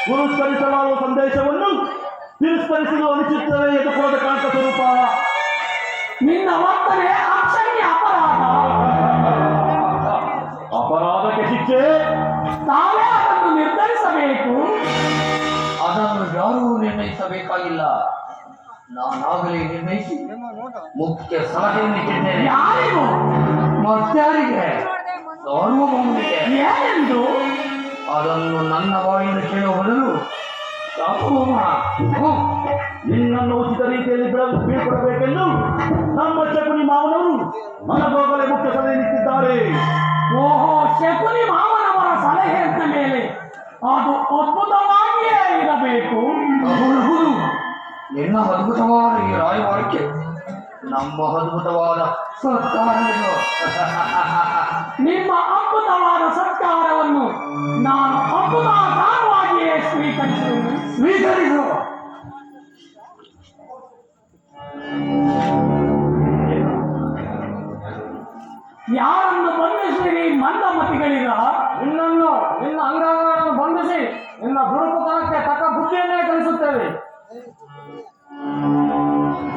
ಪುರಸ್ಕರಿಸಲಾದ ಸಂದೇಶವನ್ನು ತಿರಸ್ಕರಿಸಲು ಅನಿಸುತ್ತದೆ ಎದುಕೋದ ಕಾಂತ ಸ್ವರೂಪ. ನಿನ್ನ ವರ್ತನೆ ಅಕ್ಷಮ್ಯ ಅಪರಾಧ. ಅಪರಾಧಕ್ಕೆ ಶಿಕ್ಷೆ ತಾವೇ ಅದನ್ನು ನಿರ್ಧರಿಸಬೇಕು. ಅದನ್ನು ಯಾರೂ ನಿರ್ಣಯಿಸಬೇಕಾಗಿಲ್ಲ. ನಾನಾಗಲೇ ನಿರ್ಣಯಿಸಿ ಮುಖ್ಯ ಸಲಹೆ ನೀಡಿದ್ದೇನೆ. ಯಾರಿಗೂ? ಮತ್ತಾರಿಗೆ? ಸಾರ್ವಭೌಮನಿಗೆ. ಏನೆಂದು? ಅದನ್ನು ನನ್ನ ಬಾಯಿಂದ ಕೇಳುವ ಬದಲು ಸಾರ್ವಭೌಮ ನಿನ್ನನ್ನು ಉಚಿತ ರೀತಿಯಲ್ಲಿ ಬೀಳ್ಕೊಡಬೇಕೆಂದು ನಮ್ಮ ಶಕುನಿ ಮಾವನವರು ಮನಗೋಗಲೇ ಮುಖ್ಯ ಸಲಹೆ ನೀಡಿದ್ದಾರೆ. ಓಹೋ, ಶಕುನಿ ಮಾವನವರ ಸಲಹೆ ಅಂದ ಮೇಲೆ ಅದು ಅದ್ಭುತವಾಗಿಯೇ ಇರಬೇಕು. ಹೌದು, ನಿನ್ನ ಅದ್ಭುತವಾದ ಈ ರಾಯವಾರಕ್ಕೆ ನಮ್ಮ ಅದ್ಭುತವಾದ ಸತ್ಕಾರಗಳು. ನಿಮ್ಮ ಅದ್ಭುತವಾದ ಸತ್ಕಾರ